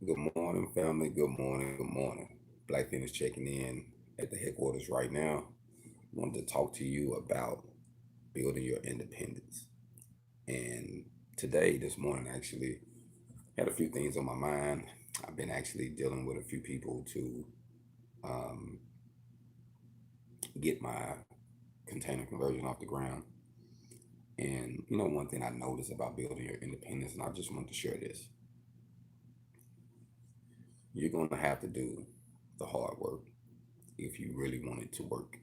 Good morning, family. Good morning. Good morning. Black Feniks checking in at the headquarters right now. Wanted to talk to you about building your independence. And today, this morning, actually, had a few things on my mind. I've been actually dealing with a few people to um, get my container conversion off the ground. And one thing I noticed about building your independence, and I just want to share this: you're going to have to do the hard work if you really want it to work.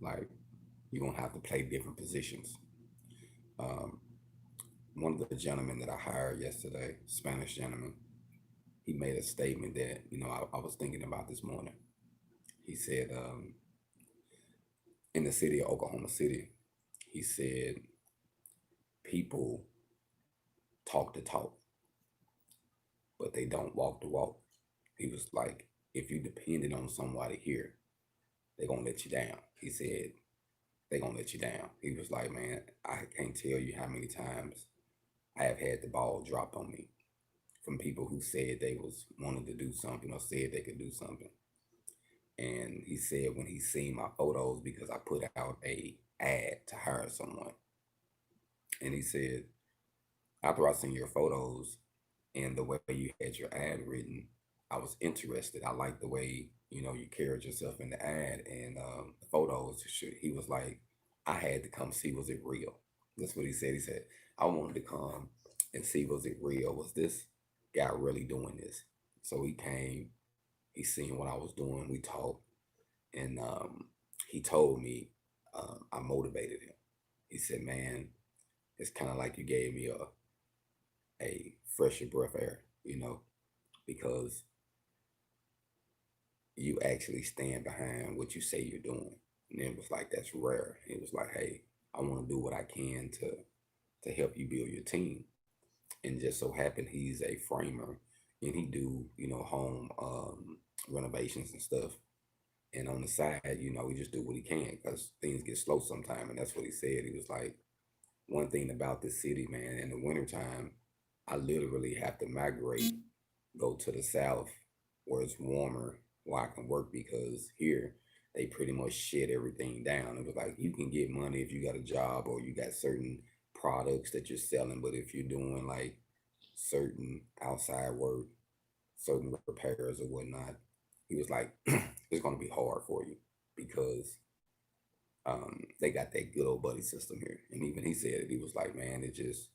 Like, you're gonna have to play different positions. Um, One of the gentlemen that I hired yesterday, Spanish gentleman, he made a statement that I was thinking about this morning. He said, in the city of Oklahoma City, he said people talk the talk, but they don't walk the walk. He was like, if you depended on somebody here, they're gonna let you down. He said they're gonna let you down. He was like, man, I can't tell you how many times I have had the ball dropped on me from people who said they was wanted to do something or said they could do something. And he said when he seen my photos, because I put out a ad to hire someone, and he said after I seen your photos and the way you had your ad written, I was interested. I liked the way you carried yourself in the ad and the photos. He was like, I had to come see, was it real? That's what he said. He said I wanted to come and see, was it real? Was this guy really doing this? So he came. He seen what I was doing. We talked, and he told me I motivated him. He said, "Man, it's kind of like you gave me a fresher breath air, because you actually stand behind what you say you're doing." And it was like, that's rare. It was like, hey, I want to do what I can to help you build your team. And just so happened he's a framer, and he do home renovations and stuff. And on the side, he just do what he can because things get slow sometime. And that's what he said. He was like, one thing about this city, man, in the wintertime, I literally have to migrate, go to the south where it's warmer, where I can work, because here they pretty much shut everything down. It was like, you can get money if you got a job or you got certain products that you're selling, but if you're doing like certain outside work, certain repairs or whatnot, he was like, it's gonna be hard for you because they got that good old buddy system here. And even he said it, he was like, man, it just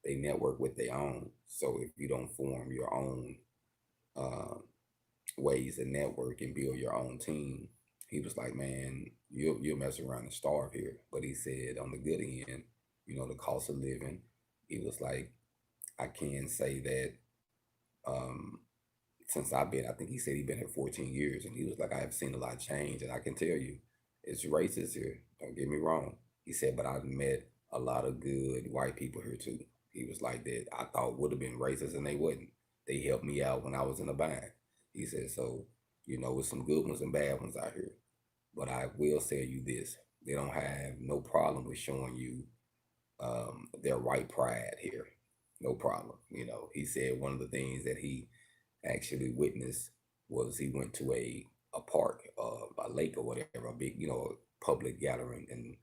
they network with their own. So if you don't form your own uh, ways to network and build your own team, he was like, man, you'll mess around and starve here. But he said on the good end, the cost of living, he was like, I can say that um, since I've been, I think he said he'd been here 14 years, and he was like, I have seen a lot of change, and I can tell you, it's racist here. Don't get me wrong. He said, but I've met a lot of good white people here too. He was like that I thought would have been racist, and they wouldn't. They helped me out when I was in a bind. He said, so with some good ones and bad ones out here. But I will say you this: they don't have no problem with showing you their white pride here. No problem. He said one of the things that he actually witnessed was he went to a park, a lake or whatever, a big public gathering, and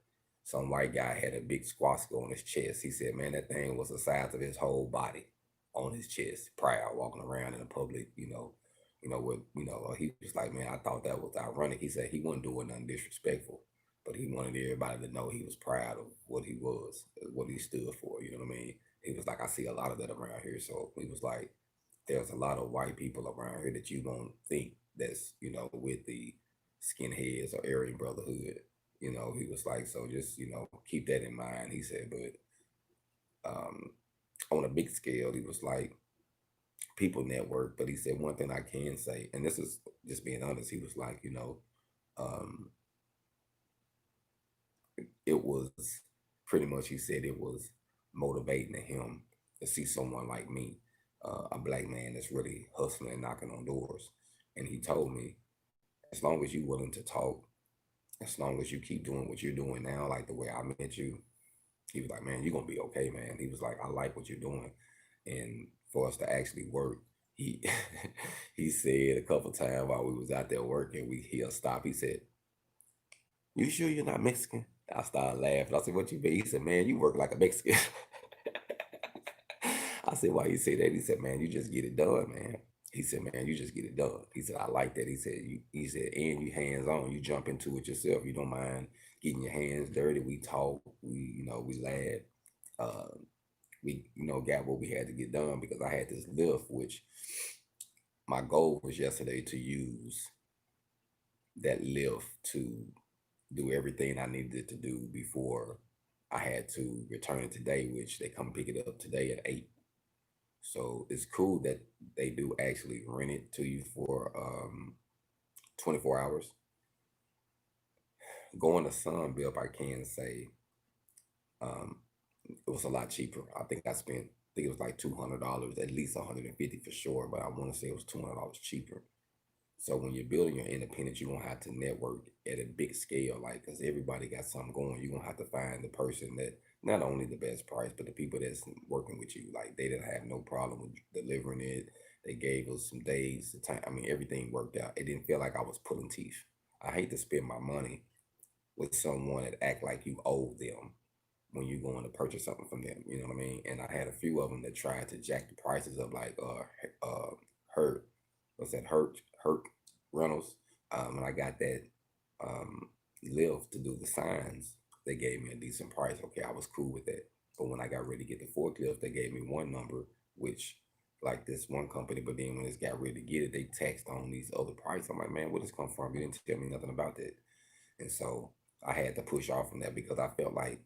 some white guy had a big swastika on his chest. He said, man, that thing was the size of his whole body on his chest, proud, walking around in a public, with he was like, man, I thought that was ironic. He said he wasn't doing nothing disrespectful, but he wanted everybody to know he was proud of what he was, what he stood for. You know what I mean? He was like, I see a lot of that around here. So he was like, there's a lot of white people around here that you won't think that's with the skinheads or Aryan Brotherhood. He was like, so just keep that in mind. He said, but on a big scale, he was like, people network. But he said one thing I can say, and this is just being honest. He was like, um, it was pretty much. He said it was motivating to him to see someone like me, a black man that's really hustling and knocking on doors. And he told me, as long as you're willing to talk, as long as you keep doing what you're doing now, like the way I met you, he was like, man, you're gonna be okay, man. He was like, I like what you're doing. And for us to actually work, he he said a couple times while we was out there working, he'll stop. He said, "You sure you're not Mexican?" I started laughing. I said, "What you mean?" He said, "Man, you work like a Mexican." I said, "Why you say that?" He said, "Man, you just get it done, man." He said, "Man, you just get it done." He said, "I like that." He said, "And you hands on, you jump into it yourself. You don't mind getting your hands dirty. We talk, we laugh. Uh, we, got what we had to get done because I had this lift, which my goal was yesterday to use that lift to do everything I needed to do before I had to return it today, which they come pick it up today at 8. So it's cool that they do actually rent it to you for 24 hours. Going to Sunbelt, I can say um, it was a lot cheaper. I think it was like $200, at least 150 for sure, but I want to say it was $200 cheaper. So when you're building your independence, you're gonna have to network at a big scale, like, cause everybody got something going. You're gonna have to find the person that not only the best price, but the people that's working with you. Like they didn't have no problem with delivering it. They gave us some days, the time. I mean, everything worked out. It didn't feel like I was pulling teeth. I hate to spend my money with someone that act like you owe them when you're going to purchase something from them. You know what I mean? And I had a few of them that tried to jack the prices up, like Hurt, what's that? Hurt Reynolds. When I got that um, lift to do the signs, they gave me a decent price. Okay, I was cool with that. But when I got ready to get the forklift, they gave me one number, which like this one company. But then when it's got ready to get it, they taxed on these other prices. I'm like, man, where this come from? You didn't tell me nothing about that. And so I had to push off from that because I felt like,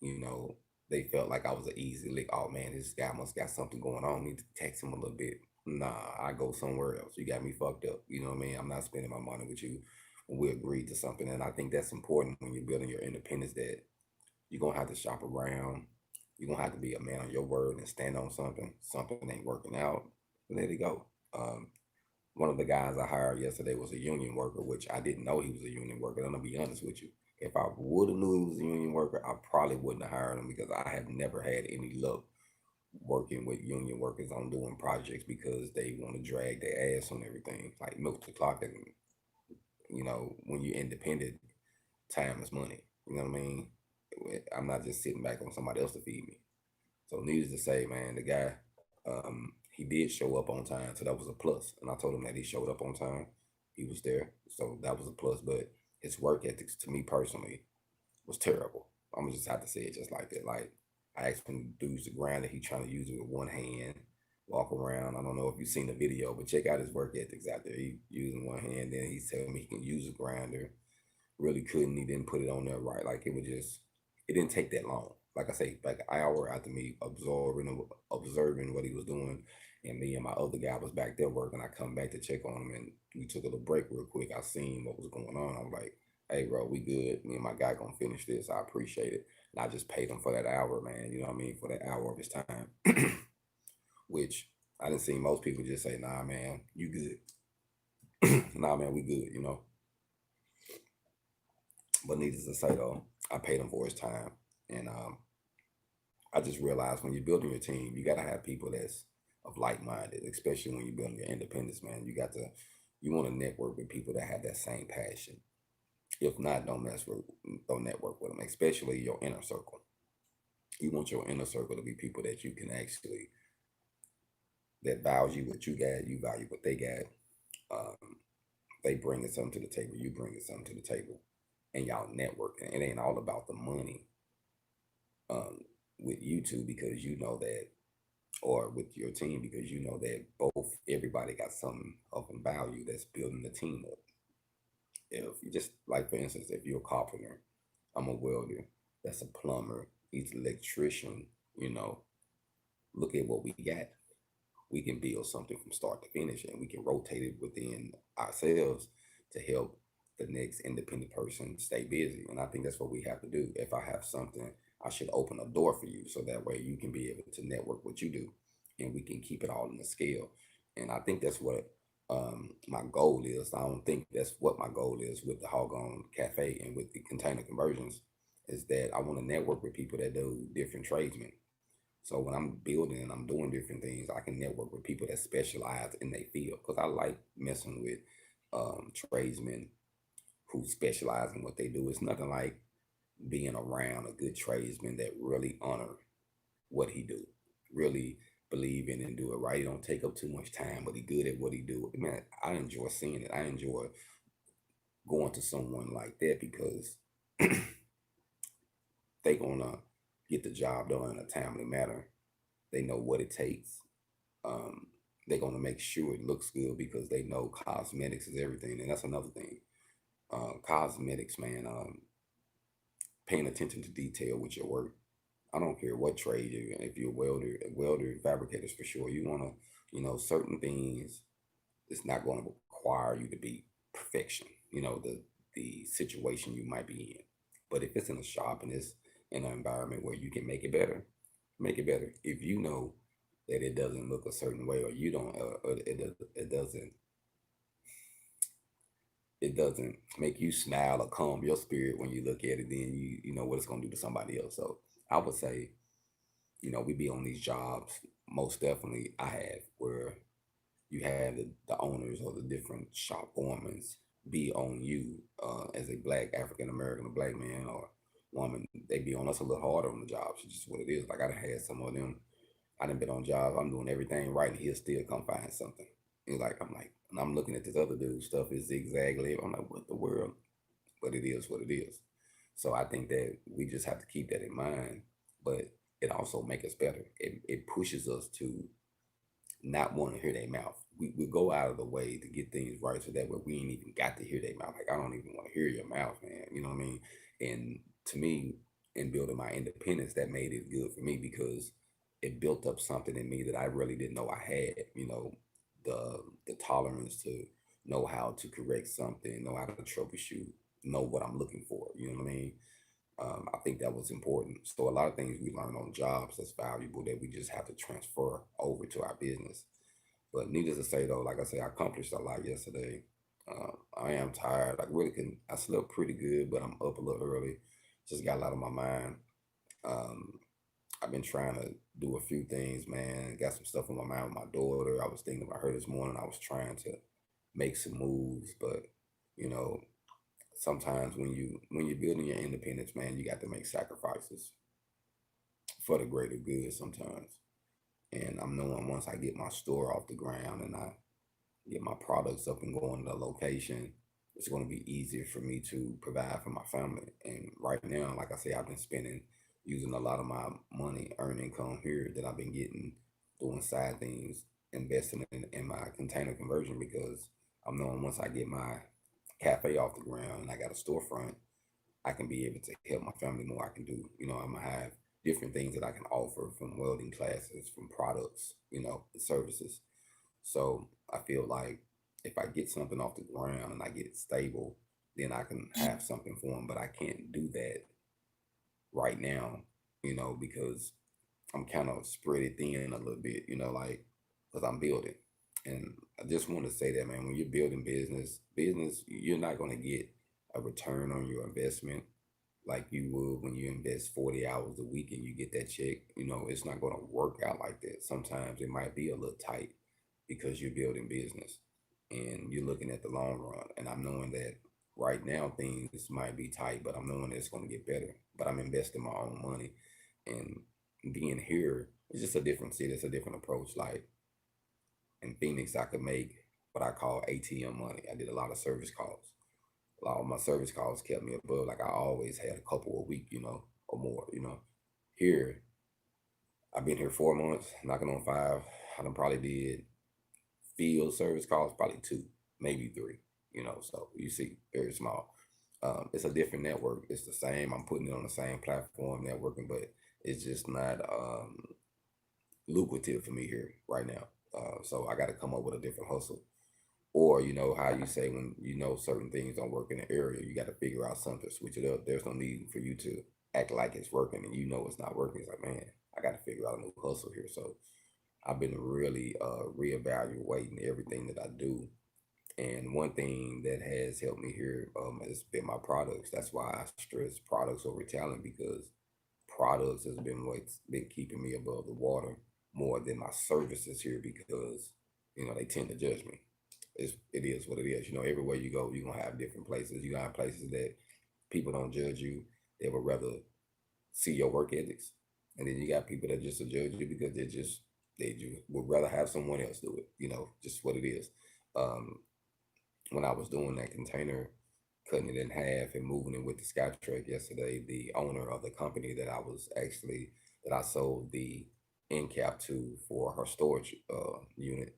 you know, they felt like I was an easy lick. Oh man, this guy must got something going on. Need to text him a little bit. Nah, I go somewhere else. You got me fucked up. You know what I mean? I'm not spending my money with you. We agreed to something, and I think that's important when you're building your independence. That you're gonna have to shop around. You're gonna have to be a man on your word and stand on something. Something ain't working out. Let it go. One of the guys I hired yesterday was a union worker, which I didn't know he was a union worker. I'm gonna be honest with you. If I would have knew he was a union worker, I probably wouldn't have hired him because I have never had any luck working with union workers on doing projects because they want to drag their ass on everything, like milk the clock. And when you're independent, time is money. You know what I mean? I'm not just sitting back on somebody else to feed me. So needless to say, man, the guy, he did show up on time, so that was a plus. And I told him that he showed up on time. He was there, so that was a plus. But his work ethics, to me personally, was terrible. I'm gonna just have to say it just like that. Like I asked him to use the grinder, he trying to use it with one hand, walk around. I don't know if you've seen the video, but check out his work ethics out there. He using one hand, then he's telling me he can use a grinder. Really couldn't. He didn't put it on there right. Like it didn't take that long. Like I say, like an hour after me observing what he was doing, and me and my other guy was back there working. I come back to check on him, and we took a little break real quick. I seen what was going on. I'm like, "Hey, bro, we good. Me and my guy gonna finish this. I appreciate it." And I just paid him for that hour, man. You know what I mean? For that hour of his time, which I didn't see most people just say, "Nah, man, you good." Nah, man, we good. But needless to say, though, I paid him for his time, and I just realized when you're building your team, you got to have people that's of like minded, especially when you're building your independence, man. You want to network with people that have that same passion. If not, don't network with them, especially your inner circle. You want your inner circle to be people that you can actually that value what you got, you value what they got. Um, they bringing something to the table, you bringing something to the table, and y'all networking. It ain't all about the money um, with you two because you know that, or with your team because you know that both everybody got something of value that's building the team up. If you just like, for instance, if you're a carpenter, I'm a welder, that's a plumber, he's an electrician, you know, look at what we got. We can build something from start to finish and we can rotate it within ourselves to help the next independent person stay busy. And I think that's what we have to do. If I have something, I should open a door for you so that way you can be able to network what you do and we can keep it all in the scale. And I think that's what my goal is. I don't think that's what my goal is with the HogOn Cafe and with the container conversions is that I want to network with people that do different tradesmen. So when I'm building and I'm doing different things, I can network with people that specialize in their field because I like messing with tradesmen who specialize in what they do. It's nothing like being around a good tradesman that really honor what he do, really believe in and do it right. He don't take up too much time, but he good at what he do. Man, I enjoy seeing it. I enjoy going to someone like that because they gonna get the job done in a timely manner. They know what it takes. Um, they're gonna make sure it looks good because they know cosmetics is everything, and that's another thing. Cosmetics, man. Paying attention to detail with your work. I don't care what trade you're in. If you're a welder, fabricators for sure. You wanna, certain things. It's not going to require you to be perfection. The situation you might be in. But if it's in a shop and it's in an environment where you can make it better, make it better. If you know that it doesn't look a certain way, or you don't, it doesn't make you smile or calm your spirit when you look at it, then you know what it's going to do to somebody else. So I would say, we be on these jobs. Most definitely, I have where you have the owners or the different shop foremen be on you as a black African American, a black man or woman. They be on us a little harder on the jobs. It's just what it is. Like I done had some of them. I done been on jobs. I'm doing everything right, and he'll still come find something. And I'm looking at this other dude's stuff is zigzag lib. I'm like, what the world? But it is what it is. So I think that we just have to keep that in mind. But it also make us better. It pushes us to not want to hear their mouth. We go out of the way to get things right so that way we ain't even got to hear their mouth. Like I don't even want to hear your mouth, man. You know what I mean? And to me, in building my independence, that made it good for me because it built up something in me that I really didn't know I had. The tolerance to know how to correct something, know how to troubleshoot, know what I'm looking for. You know what I mean? I think that was important. So a lot of things we learn on jobs that's valuable that we just have to transfer over to our business. But needless to say, though, like I say, I accomplished a lot yesterday. I am tired. I slept pretty good, but I'm up a little early. Just got a lot on my mind. Um, I've been trying to do a few things, man. Got some stuff on my mind with my daughter. I was thinking about her this morning. I was trying to make some moves, but you know, sometimes when you're building your independence, man, you got to make sacrifices for the greater good sometimes. And I'm knowing once I get my store off the ground and I get my products up and going to the location, it's going to be easier for me to provide for my family. And right now, like I say, I've been using a lot of my money, earned income here that I've been getting, doing side things, investing in my container conversion because I'm knowing once I get my cafe off the ground and I got a storefront, I can be able to help my family more. I can do, I'm gonna have different things that I can offer from welding classes, from products, services. So I feel like if I get something off the ground and I get it stable, then I can have something for them. But I can't do that right now, because I'm kind of spread it thin a little bit, like because I'm building. And I just want to say that, man, when you're building business, you're not going to get a return on your investment like you would when you invest 40 hours a week and you get that check. It's not going to work out like that. Sometimes it might be a little tight because you're building business and you're looking at the long run. And I'm knowing that right now things might be tight, but I'm knowing that it's going to get better. But I'm investing my own money and being here is just a different city. It's a different approach. Like in Phoenix, I could make what I call ATM money. I did a lot of service calls. A lot of my service calls kept me above. Like I always had a couple a week, or more. Here, I've been here 4 months, knocking on five. I done probably did field service calls, probably two, maybe three. So you see, very small. It's a different network. It's the same. I'm putting it on the same platform, networking, but it's just not lucrative for me here right now. So I got to come up with a different hustle. Or how you say when certain things don't work in the area, you got to figure out something, switch it up. There's no need for you to act like it's working and it's not working. It's like, man, I got to figure out a new hustle here. So I've been really reevaluating everything that I do. And one thing that has helped me here has been my products. That's why I stress products over talent because products has been what's been keeping me above the water more than my services here because, they tend to judge me. It is what it is. Everywhere you go, you're gonna have different places. You got places that people don't judge you. They would rather see your work ethics. And then you got people that just judge you because they just would rather have someone else do it. Just what it is. Um, when I was doing that container, cutting it in half and moving it with the sky truck yesterday, the owner of the company that I sold the end cap to for her storage unit,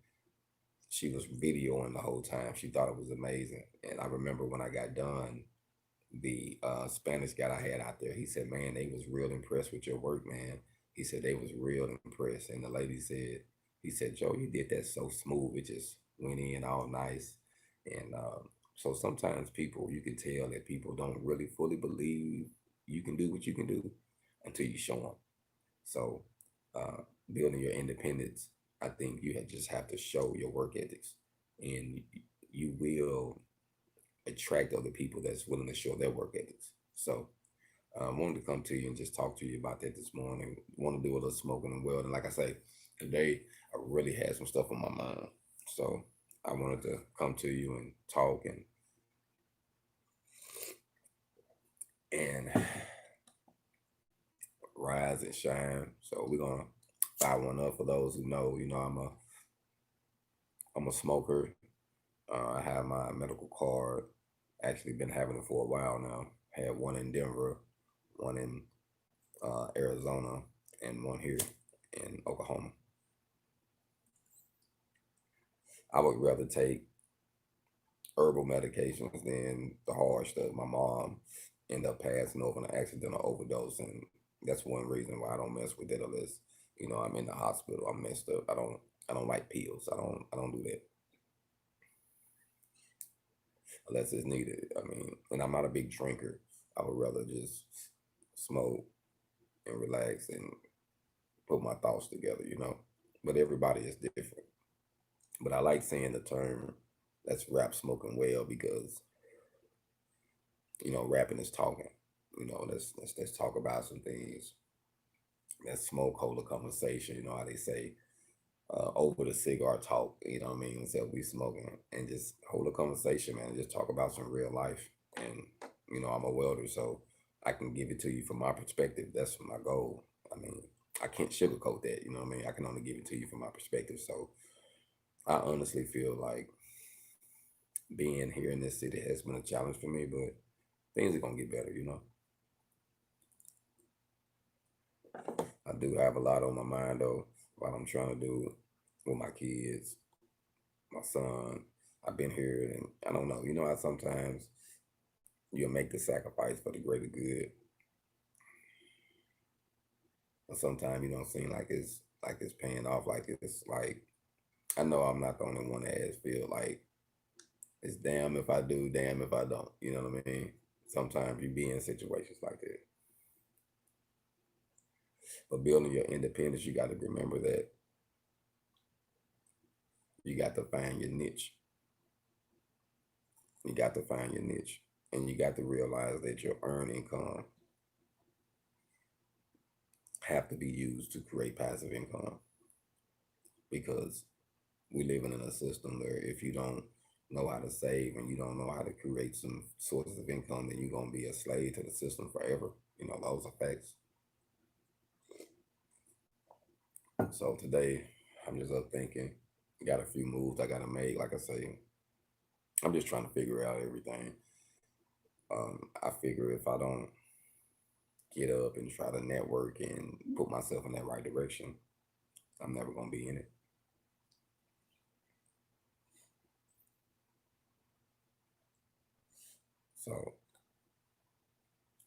she was videoing the whole time. She thought it was amazing. And I remember when I got done, the Spanish guy I had out there, he said, "Man, they was real impressed with your work, man." He said they was real impressed. And the lady said, he said, "Joe, you did that so smooth. It just went in all nice." And so sometimes you can tell that people don't really fully believe you can do what you can do until you show them. So uh, building your independence, I think just have to show your work ethics, and you will attract other people that's willing to show their work ethics. So I wanted to come to you and just talk to you about that this morning. Want to do a little smoking and welding. Like I say, today I really had some stuff on my mind. So I wanted to come to you and talk and rise and shine. So we're gonna fire one up for those who know. I'm a smoker. I have my medical card. Actually, been having it for a while now. Had one in Denver, one in Arizona, and one here in Oklahoma. I would rather take herbal medications than the hard stuff. My mom ended up passing over an accidental overdose, and that's one reason why I don't mess with it unless I'm in the hospital. I'm messed up. I don't like pills. I don't do that unless it's needed. I mean, and I'm not a big drinker. I would rather just smoke and relax and put my thoughts together. But everybody is different. But I like saying the term "let's rap smoking well" because rapping is talking. Let's talk about some things. Let's smoke, hold a conversation. You know how they say over the cigar talk. You know what I mean? Instead of we smoking and just hold a conversation, man. Just talk about some real life. And I'm a welder, so I can give it to you from my perspective. That's my goal. I mean, I can't sugarcoat that. You know what I mean? I can only give it to you from my perspective. So I honestly feel like being here in this city has been a challenge for me, but things are gonna get better. I do have a lot on my mind though, what I'm trying to do with my kids, my son. I've been here and I don't know, how sometimes you'll make the sacrifice for the greater good. But sometimes you don't seem like it's paying off like it's like I know I'm not the only one that has feel like it's damn if I do, damn if I don't. You know what I mean? Sometimes you be in situations like that. But building your independence, you got to remember that you got to find your niche. You got to find your niche. And you got to realize that your earned income have to be used to create passive income. Because we living in a system where if you don't know how to save and you don't know how to create some sources of income, then you're gonna be a slave to the system forever. Those are facts. So today I'm just up thinking, got a few moves I gotta make. Like I say, I'm just trying to figure out everything. I figure if I don't get up and try to network and put myself in that right direction, I'm never gonna be in it. So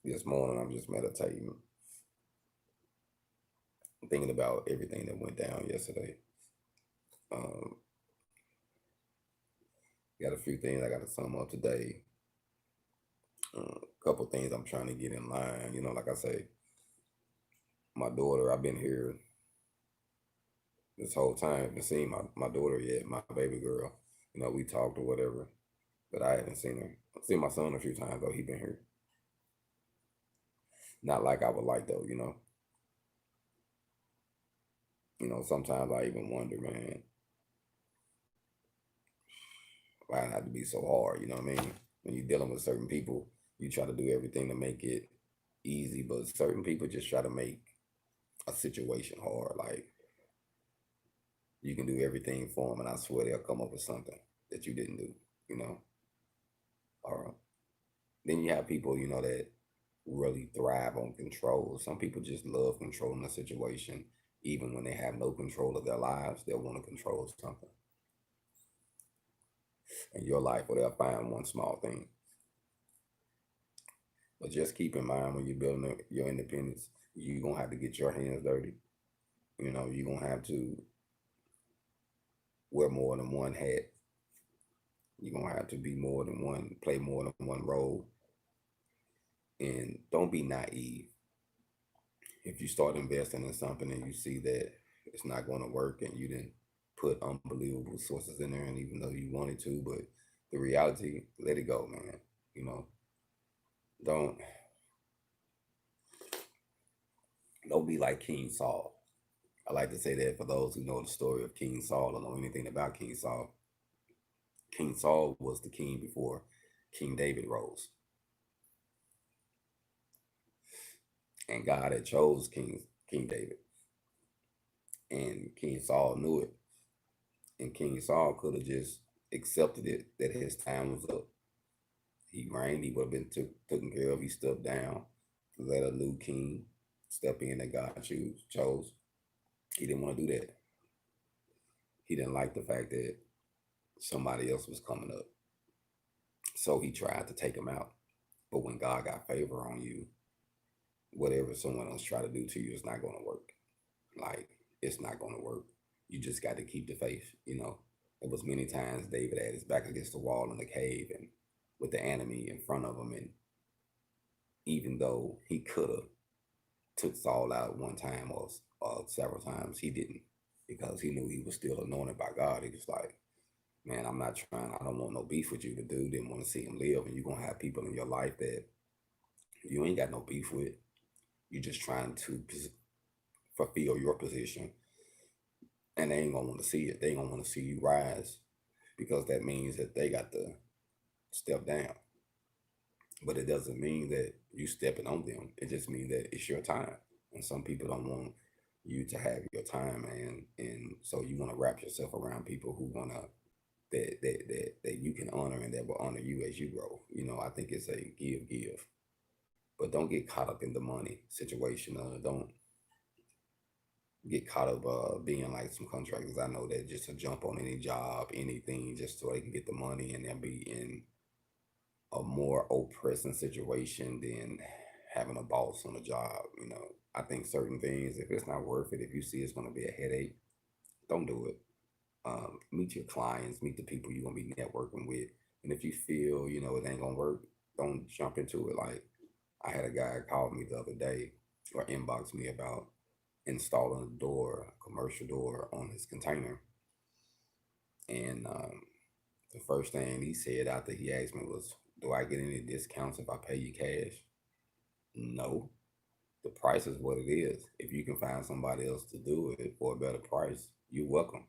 this morning I'm just meditating, thinking about everything that went down yesterday. Um, got a few things I got to sum up today. A couple things I'm trying to get in line. Like I say, my daughter, I've been here this whole time. Haven't seen my daughter yet, my baby girl. We talked or whatever, but I haven't seen her. I've seen my son a few times though. He been here. Not like I would like though. Sometimes I even wonder, man, why it have to be so hard? You know what I mean? When you're dealing with certain people, you try to do everything to make it easy, but certain people just try to make a situation hard. Like you can do everything for them, and I swear they'll come up with something that you didn't do. You know, or then you have people, that really thrive on control. Some people just love controlling the situation, even when they have no control of their lives. They'll want to control something in your life, or they'll find one small thing. But just keep in mind when you're building your independence, you're gonna have to get your hands dirty. You're gonna have to wear more than one hat. You're gonna have to be more than one, play more than one role. And don't be naive. If you start investing in something and you see that it's not going to work and you didn't put unbelievable sources in there, and even though you wanted to, but the reality, let it go, man. You know, don't don't be like King Saul. I like to say that for those who know the story of King Saul or know anything about King Saul. King Saul was the king before King David rose, and God had chose King David, and King Saul knew it, and King Saul could have just accepted it that his time was up. He reigned, he would have been taken care of. He stepped down, let a new king step in that God chose. He didn't want to do that. He didn't like the fact that somebody else was coming up. So he tried to take him out. But when God got favor on you, whatever someone else try to do to you is not going to work. Like, it's not going to work. You just got to keep the faith. It was many times David had his back against the wall in the cave and with the enemy in front of him. And even though he could have took Saul out one time or several times, he didn't, because he knew he was still anointed by God. He was like, man, I'm not trying, I don't want no beef with you. The dude didn't want to see him live. And you're going to have people in your life that you ain't got no beef with. You're just trying to fulfill your position. And they ain't going to want to see it. They ain't going to want to see you rise, because that means that they got to step down. But it doesn't mean that you stepping on them. It just means that it's your time. And some people don't want you to have your time, and so you want to wrap yourself around people who want to that you can honor and that will honor you as you grow. I think it's a give, but don't get caught up in the money situation. Don't get caught up being like some contractors I know that just to jump on any job, anything, just so they can get the money, and then be in a more oppressing situation than having a boss on the job. I think certain things, if it's not worth it, if you see it's going to be a headache, don't do it. Meet your clients, meet the people you're going to be networking with. And if you feel, it ain't going to work, don't jump into it. Like, I had a guy call me the other day or inbox me about installing a door, a commercial door on his container. And the first thing he said after he asked me was, do I get any discounts if I pay you cash? No. The price is what it is. If you can find somebody else to do it for a better price, you're welcome.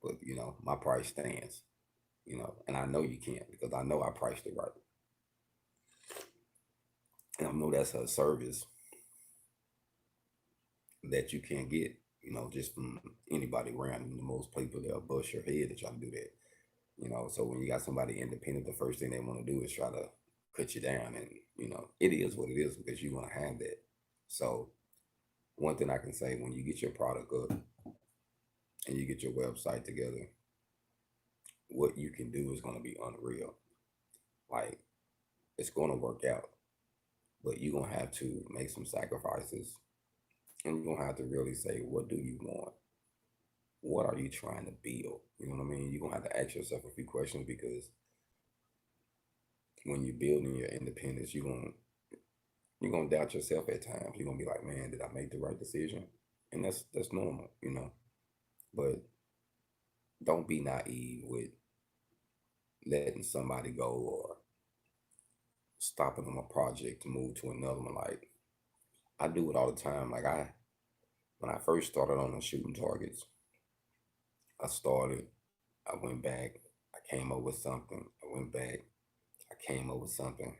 But my price stands. And I know you can't, because I know I priced it right. And I know that's a service that you can't get, just from anybody around. Most people, they'll bust your head to try to do that. So when you got somebody independent, the first thing they want to do is try to cut you down. And, it is what it is, because you want to have that. So one thing I can say, when you get your product up and you get your website together, what you can do is going to be unreal. Like, it's going to work out, but you're going to have to make some sacrifices, and you're going to have to really say, what do you want? What are you trying to build? You know what I mean? You're going to have to ask yourself a few questions, because when you're building your independence, you're gonna doubt yourself at times. You're gonna be like, man, did I make the right decision? And that's normal. But don't be naive with letting somebody go or stopping on a project to move to another one. Like, I do it all the time. Like, When I first started on the shooting targets, I started, I went back, I came up with something, I went back, I came up with something.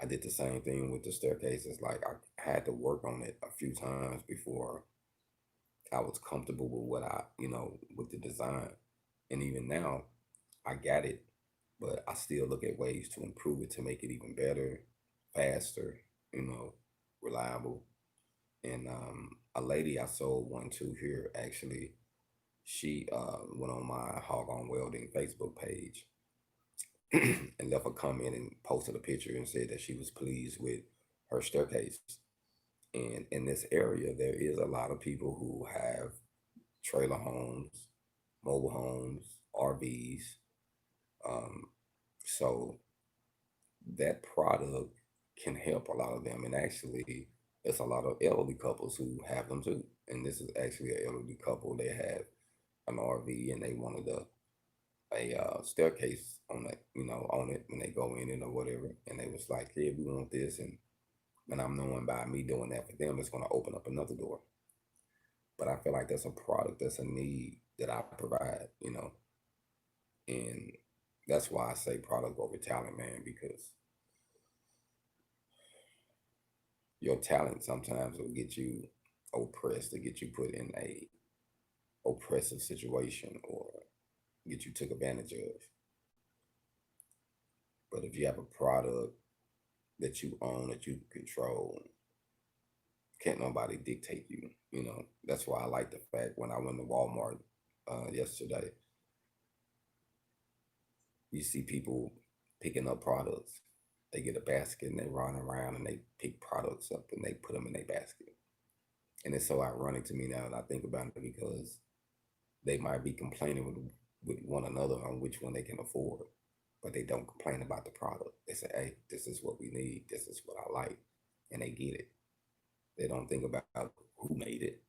I did the same thing with the staircases. Like I had to work on it a few times before I was comfortable with what with the design. And even now, I got it, but I still look at ways to improve it to make it even better, faster, you know, reliable. And a lady I sold one to here actually, she went on my HogOn Welding Facebook page and left a comment and posted a picture and said that she was pleased with her staircase. And in this area, there is a lot of people who have trailer homes, mobile homes, RVs. Um, so that product can help a lot of them. And actually, there's a lot of elderly couples who have them too. And this is actually an elderly couple. They have an RV and they wanted a staircase on it, on it when they go in it or whatever. And they was like, "Yeah, we want this," and I'm knowing by me doing that for them, it's going to open up another door. But I feel like that's a product, that's a need that I provide, and that's why I say product over talent, man, because your talent sometimes will get you oppressed or get you put in a oppressive situation or get you took advantage of. But if you have a product that you own, that you control, can't nobody dictate you. That's why I like the fact when I went to Walmart yesterday, you see people picking up products. They get a basket and they run around and they pick products up and they put them in their basket. And it's so ironic to me now that I think about it because they might be complaining with one another on which one they can afford, but they don't complain about the product. They say, "Hey, this is what we need. This is what I like," and they get it. They don't think about who made it.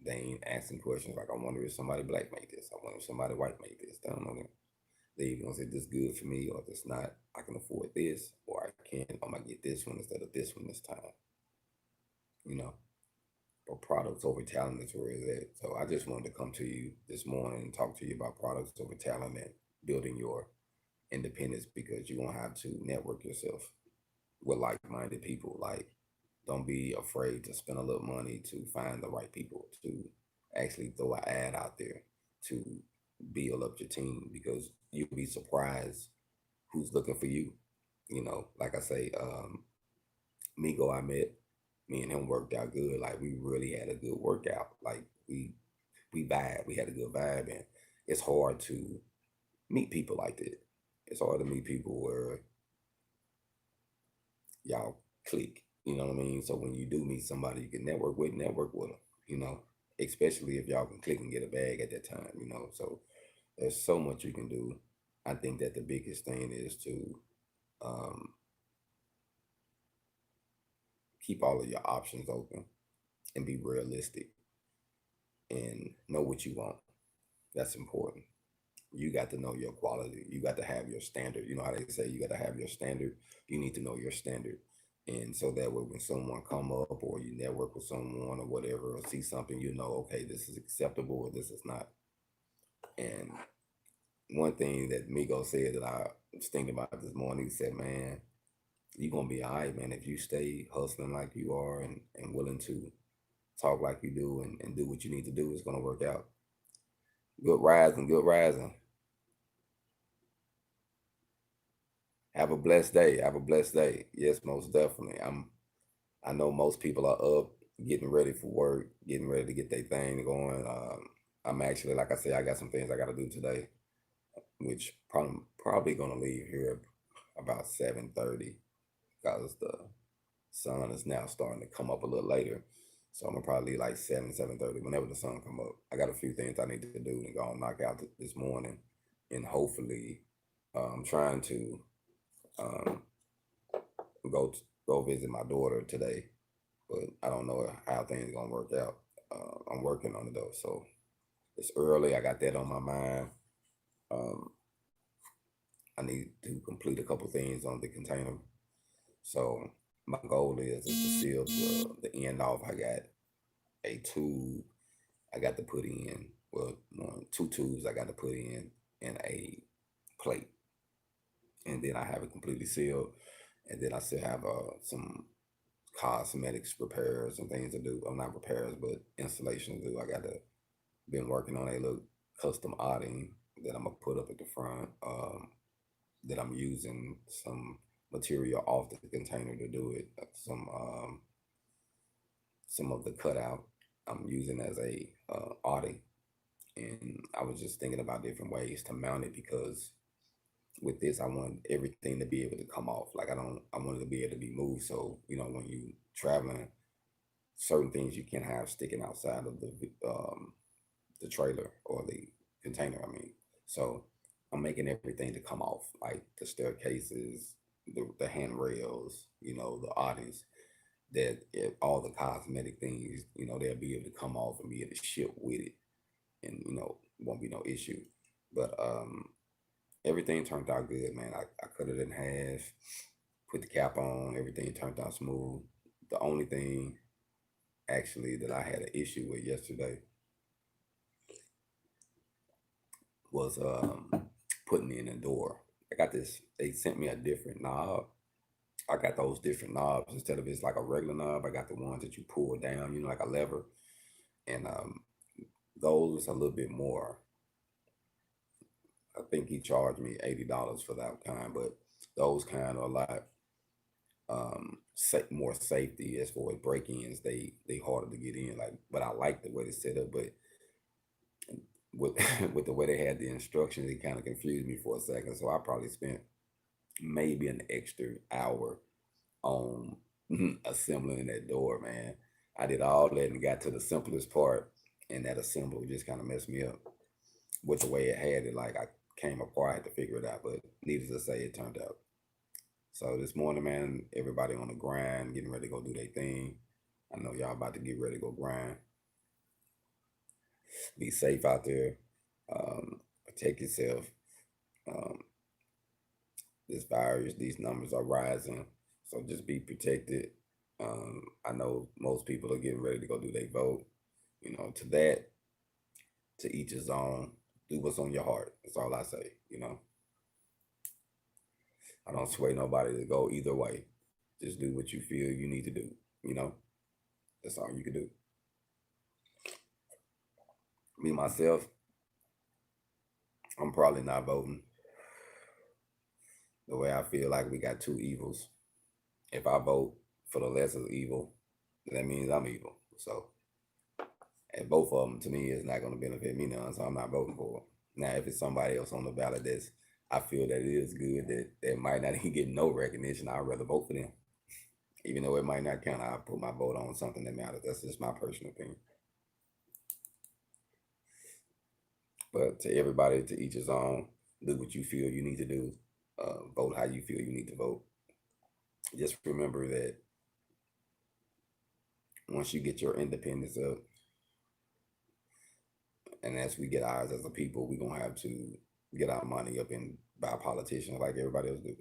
They ain't asking questions like, "I wonder if somebody black made this. I wonder if somebody white made this." They don't know. They even gonna say this good for me or this not. I can afford this or I can't. I might get this one instead of this one this time. You know. But products over talent is where it's at. So I just wanted to come to you this morning and talk to you about products over talent and building your independence because you're gonna have to network yourself with like-minded people. Like, don't be afraid to spend a little money to find the right people to actually throw an ad out there to build up your team because you'll be surprised who's looking for you. Like I say, Migo I met, me and him worked out good. Like we really had a good workout. Like we vibe. We had a good vibe, and it's hard to meet people like that. It's hard to meet people where y'all click. You know what I mean? So when you do meet somebody you can network with them. You know, especially if y'all can click and get a bag at that time. So there's so much you can do. I think that the biggest thing is to um, keep all of your options open and be realistic and know what you want. That's important. You got to know your quality. You got to have your standard. You know how they say you got to have your standard. You need to know your standard. And so that way when someone come up or you network with someone or whatever or see something, okay, this is acceptable or this is not. And one thing that Migo said that I was thinking about this morning, he said, "Man, you're gonna be all right, man, if you stay hustling like you are and willing to talk like you do and do what you need to do, it's gonna work out." Good rising, good rising. Have a blessed day. Have a blessed day. Yes, most definitely. I know most people are up, getting ready for work, getting ready to get their thing going. I'm actually, like I said, I got some things I got to do today, which probably gonna leave here about 7:30 because the sun is now starting to come up a little later. So I'm gonna probably leave like 7:30 whenever the sun come up. I got a few things I need to do and go and knock out this morning, and hopefully, I'm trying to um, go go visit my daughter today, but I don't know how things gonna work out. I'm working on it though, so it's early. I got that on my mind. Um, I need to complete a couple things on the container. So my goal is to seal the end off. I got a tube I got to put in, well, two tubes I got to put in a plate, and then I have it completely sealed, and then I still have some cosmetics repairs and things to do. I'm not repairs, but installation to do. I got to been working on a little custom awning that I'm gonna put up at the front. That I'm using some material off the container to do it. Some of the cutout I'm using as a awning, and I was just thinking about different ways to mount it because with this I want everything to be able to come off. Like I want it to be able to be moved. So when you traveling, certain things you can't have sticking outside of the trailer or the container. I mean, so I'm making everything to come off, like the staircases, the handrails, the awnings. That if all the cosmetic things, they'll be able to come off and be able to ship with it, and won't be no issue. But everything turned out good, man. I cut it in half, put the cap on, everything turned out smooth. The only thing actually that I had an issue with yesterday was putting in a door. I got this. They sent me a different knob. I got those different knobs instead of it's like a regular knob. I got the ones that you pull down, like a lever, and those a little bit more. I think he charged me $80 for that kind, but those kind are a lot more safety as far as break-ins. They harder to get in. Like, but I like the way they set up, but with with the way they had the instructions, it kind of confused me for a second. So I probably spent maybe an extra hour on assembling that door, man. I did all that and got to the simplest part, and that assembly just kind of messed me up with the way it had it. Like I came apart, I had to figure it out, but needless to say, it turned out. So this morning, man, everybody on the grind, getting ready to go do their thing. I know y'all about to get ready to go grind. Be safe out there. Protect yourself. Um, this virus, these numbers are rising, so just be protected. I know most people are getting ready to go do their vote. To that, to each his own. Do what's on your heart. That's all I say. I don't sway nobody to go either way. Just do what you feel you need to do. You know, that's all you can do. Me myself, I'm probably not voting. The way I feel like we got two evils. If I vote for the lesser evil, that means I'm evil. So, and both of them to me is not going to benefit me none. So I'm not voting for them. Now, if it's somebody else on the ballot that's I feel that it is good that might not even get no recognition, I'd rather vote for them. Even though it might not count, I'll put my vote on something that matters. That's just my personal opinion. But to everybody, to each his own. Do what you feel you need to do. Vote how you feel you need to vote. Just remember that once you get your independence up, and as we get ours as a people, we're gonna have to get our money up and buy politicians like everybody else do.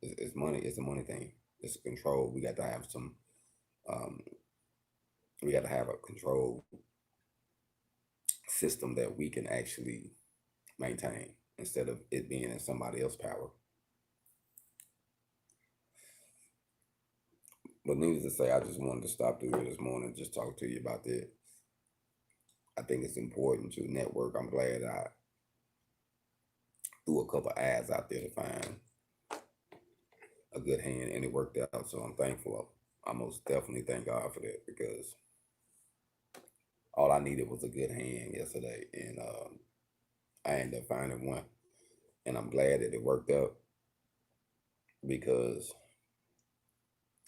It's money. It's a money thing. It's a control. We got to have some. Um, we got to have a control system that we can actually maintain instead of it being in somebody else's power. But needless to say, I just wanted to stop through here this morning and just talk to you about that. I think it's important to network. I'm glad I threw a couple ads out there to find a good hand, and it worked out. So I'm thankful. I most definitely thank God for that because all I needed was a good hand yesterday, and I ended up finding one, and I'm glad that it worked out because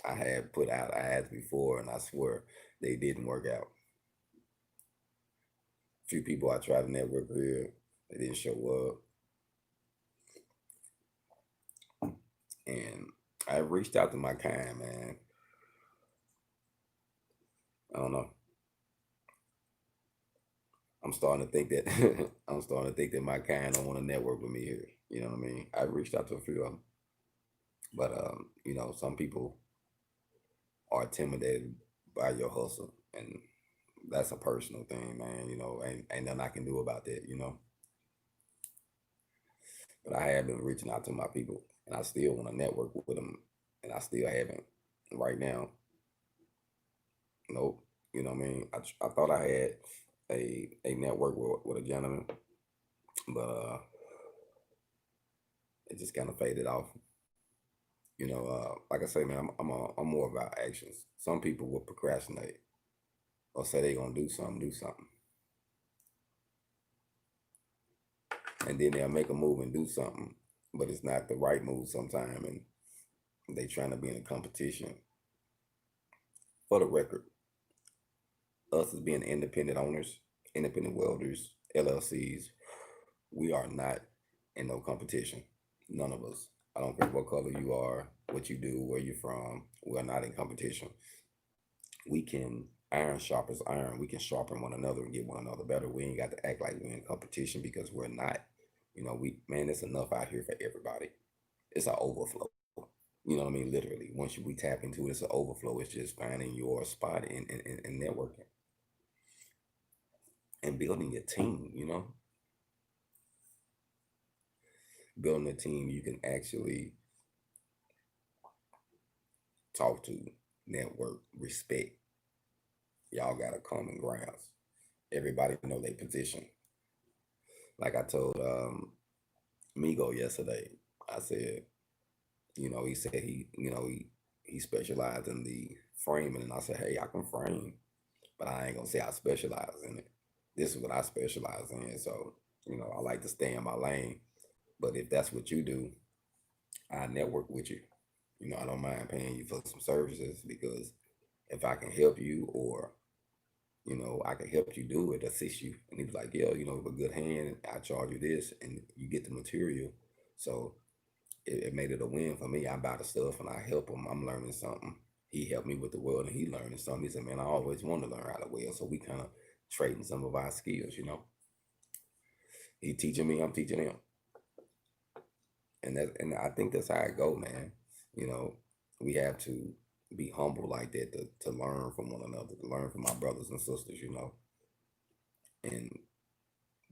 I had put out ads before, and I swear they didn't work out. A few people I tried to network with, they didn't show up, and I reached out to my kind, man. I don't know. I'm starting to think that I'm starting to think that my kind don't want to network with me here. You know what I mean? I reached out to a few of them, but some people are intimidated by your hustle, and that's a personal thing, man. You know, ain't nothing I can do about that. You know, but I have been reaching out to my people, and I still want to network with them, and I still haven't right now. Nope. You know what I mean? I thought I had a network with a gentleman, but it just kind of faded off. You know, like I say, man, I'm more about actions. Some people will procrastinate or say they're gonna do something, and then they'll make a move and do something, but it's not the right move sometime, and they trying to be in a competition. For the record, us as being independent owners, independent welders, LLCs, we are not in no competition. None of us. I don't care what color you are, what you do, where you're from. We are not in competition. We can iron sharpens iron. We can sharpen one another and get one another better. We ain't got to act like we're in competition because we're not. You know, man, it's enough out here for everybody. It's an overflow. You know what I mean? Literally, once we tap into it, it's an overflow. It's just finding your spot in networking and building a team. You know, building a team you can actually talk to, network, respect. Y'all got a common grounds. Everybody know their position. Like I told Migo yesterday, I said, you know, he said he specialized in the framing, and I said, hey, I can frame, but I ain't gonna say I specialize in it. This is what I specialize in. So, you know, I like to stay in my lane. But if that's what you do, I network with you. You know, I don't mind paying you for some services because if I can help you or I can help you do it, assist you. And he was like, yeah, with a good hand, I charge you this and you get the material. So it made it a win for me. I buy the stuff and I help him. I'm learning something. He helped me with the weld and he learning something. He said, man, I always wanted to learn how to weld. So we kind of trading some of our skills. He teaching me, I'm teaching him. And I think that's how it go, man. You know, we have to be humble like that to learn from one another, to learn from our brothers and sisters, and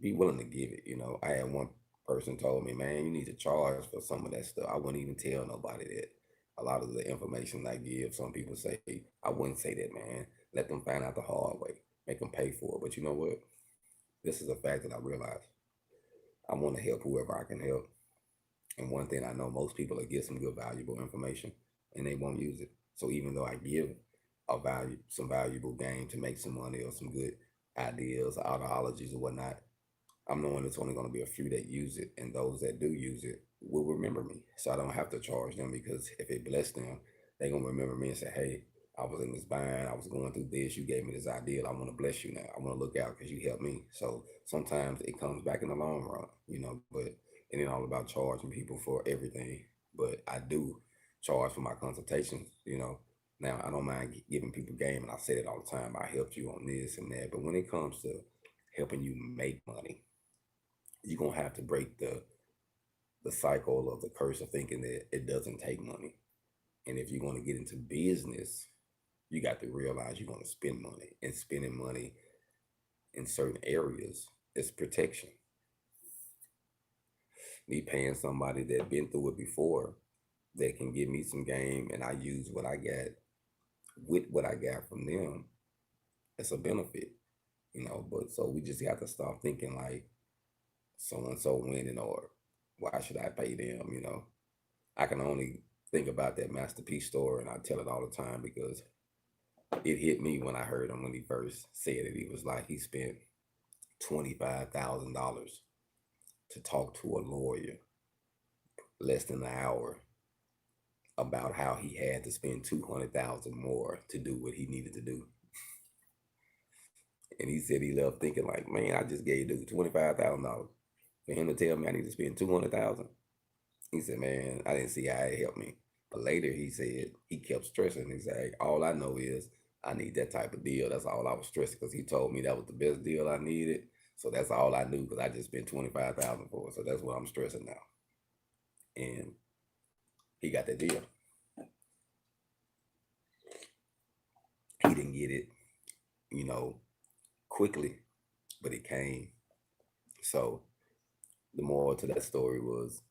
be willing to give it. I had one person told me, man, you need to charge for some of that stuff. I wouldn't even tell nobody that. A lot of the information I give, some people say, I wouldn't say that, man. Let them find out the hard way. Make them pay for it. But you know what? This is a fact that I realize. I want to help whoever I can help. And one thing I know, most people will get some good, valuable information, and they won't use it. So even though I give some valuable game to make some money or some good ideas, ideologies or whatnot, I'm knowing it's only going to be a few that use it, and those that do use it will remember me. So I don't have to charge them because if it bless them, they're going to remember me and say, hey, I was in this bind, I was going through this, you gave me this idea, I want to bless you now. I want to look out because you helped me. So sometimes it comes back in the long run, but it ain't all about charging people for everything. But I do charge for my consultations. Now, I don't mind giving people game, and I say it all the time. I helped you on this and that. But when it comes to helping you make money, you're going to have to break the cycle of the curse of thinking that it doesn't take money. And if you're going to get into business, you got to realize you're going to spend money. And spending money in certain areas is protection. Me paying somebody that been through it before that can give me some game and I use what I got with what I got from them, it's a benefit. But so we just have to start thinking like so and so winning or why should I pay them? I can only think about that Masterpiece story and I tell it all the time because it hit me when I heard him when he first said it. He was like he spent $25,000 to talk to a lawyer less than an hour about how he had to spend 200,000 more to do what he needed to do. And he said he left thinking like, man, I just gave dude $25,000 for him to tell me I need to spend 200,000. He said, man, I didn't see how it helped me. But later he said he kept stressing. He said, hey, all I know is I need that type of deal. That's all I was stressing because he told me that was the best deal I needed. So that's all I knew because I just spent 25,000 for it. So that's what I'm stressing now. And he got that deal. He didn't get it, quickly, but it came. So the moral to that story was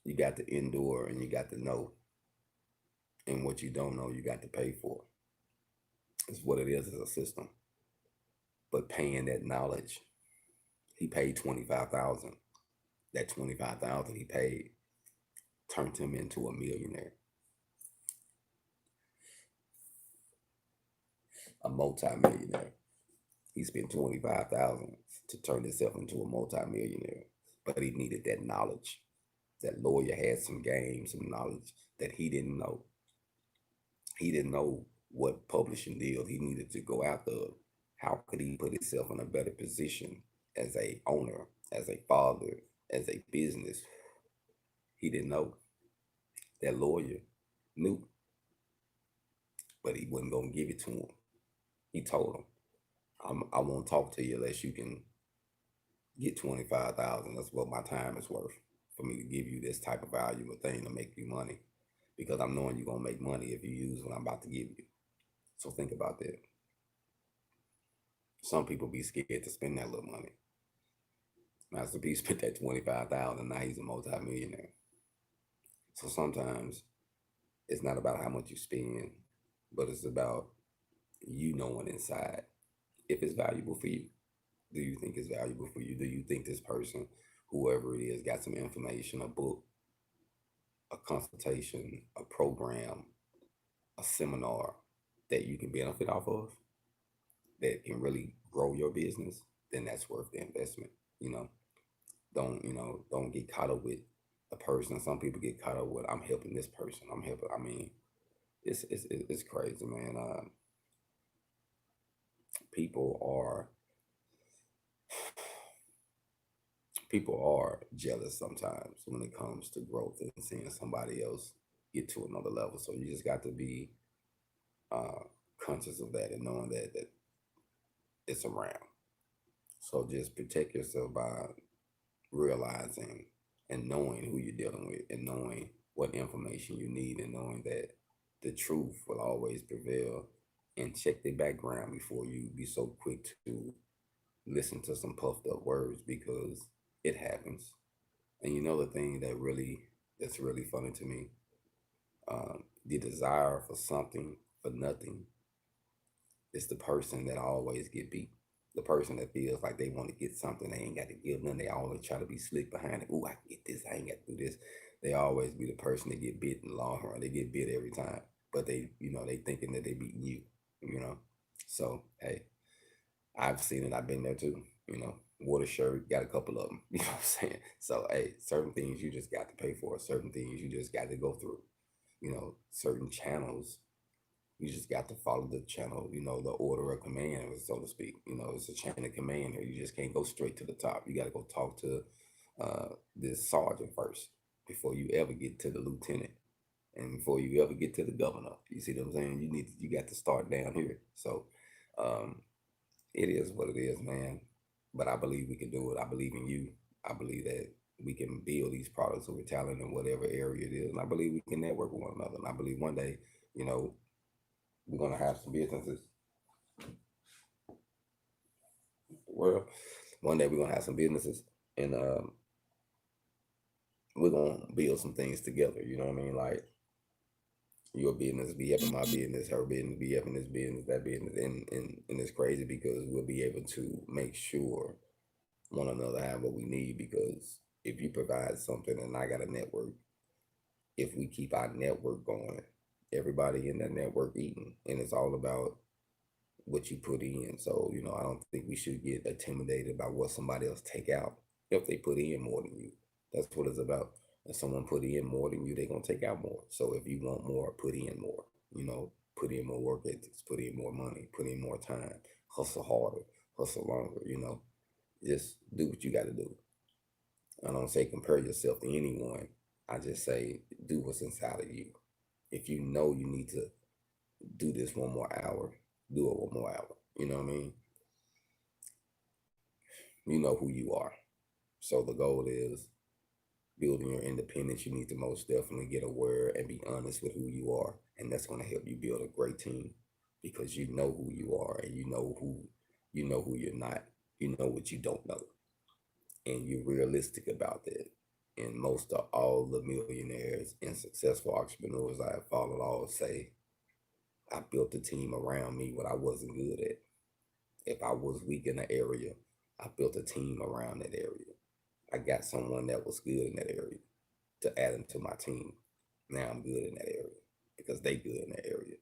you got to endure and you got to know. And what you don't know, you got to pay for. It's what it is as a system. But paying that knowledge, he paid 25,000. That 25,000 he paid turned him into a millionaire, a multi-millionaire. He spent 25,000 to turn himself into a multi-millionaire. But he needed that knowledge. That lawyer had some game, some knowledge that he didn't know. He didn't know what publishing deal he needed to go after. How could he put himself in a better position as a owner, as a father, as a business? He didn't know. That lawyer knew, but he wasn't gonna give it to him. He told him, I won't talk to you unless you can get 25,000. That's what my time is worth for me to give you this type of valuable thing to make you money, because I'm knowing you're gonna make money if you use what I'm about to give you. So think about that. Some people be scared to spend that little money. Master P spent that 25,000. Now he's a multi-millionaire. So sometimes it's not about how much you spend, but it's about you knowing inside if it's valuable for you. Do you think it's valuable for you? Do you think this person, whoever it is, got some information, a book, a consultation, a program, a seminar that you can benefit off of that can really grow your business? Then that's worth the investment. You know, don't get caught up with a person. Some people get caught up with, I'm helping this person. I'm helping. I mean, it's crazy, man. People are people are jealous sometimes when it comes to growth and seeing somebody else get to another level. So you just got to be uh, conscious of that and knowing that it's around. So just protect yourself by realizing and knowing who you're dealing with and knowing what information you need and knowing that the truth will always prevail, and check the background before you be so quick to listen to some puffed up words, because it happens. And you know the thing that's really funny to me, the desire for something for nothing is the person that always get beat. The person that feels like they want to get something, they ain't got to give nothing. They always try to be slick behind it. Ooh, I can get this. I ain't got to do this. They always be the person that get bit in the long run. They get bit every time, but they thinking that they beating you. You know, so hey, I've seen it. I've been there too. Water shirt, got a couple of them. You know what I'm saying? So hey, certain things you just got to pay for. Certain things you just got to go through. Certain channels you just got to follow the channel, the order of command, so to speak. It's a chain of command here. You just can't go straight to the top. You got to go talk to this sergeant first before you ever get to the lieutenant and before you ever get to the governor. You see what I'm saying? You got to start down here. So um, it is what it is, man. But I believe we can do it. I believe in you. I believe that we can build these products with talent in whatever area it is. And I believe we can network with one another. And I believe one day, you know, we're gonna have some businesses. Well, one day we're gonna have some businesses, and we're gonna build some things together. You know what I mean? Like your business be helping my business, her business be helping this business, that business, and it's crazy because we'll be able to make sure one another have what we need. Because if you provide something and I got a network, if we keep our network going, everybody in that network eating, and it's all about what you put in. So, I don't think we should get intimidated by what somebody else take out if they put in more than you. That's what it's about. If someone put in more than you, they're gonna take out more. So if you want more, put in more. Put in more work ethics, put in more money, put in more time, hustle harder, hustle longer, Just do what you gotta do. I don't say compare yourself to anyone. I just say do what's inside of you. If you know you need to do this one more hour, do it one more hour. You know what I mean? You know who you are. So the goal is building your independence. You need to most definitely get aware and be honest with who you are. And that's going to help you build a great team. because you know who you are and you know who you're not. You know what you don't know, and you're realistic about that. And most of all the millionaires and successful entrepreneurs I have followed all say, I built a team around me what I wasn't good at. If I was weak in an area, I built a team around that area. I got someone that was good in that area to add them to my team. Now I'm good in that area because they good in that area.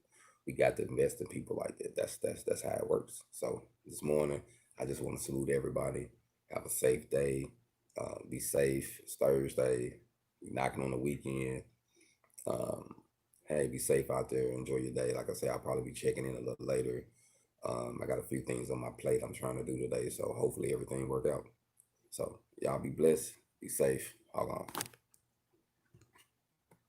We got to invest in people like that. That's how it works. So this morning, I just want to salute everybody. Have a safe day. Be safe. It's Thursday. We're knocking on the weekend. Um, hey, be safe out there. Enjoy your day. Like I say, I'll probably be checking in a little later. I got a few things on my plate I'm trying to do today, so hopefully everything work out. So y'all be blessed. Be safe. Hold on.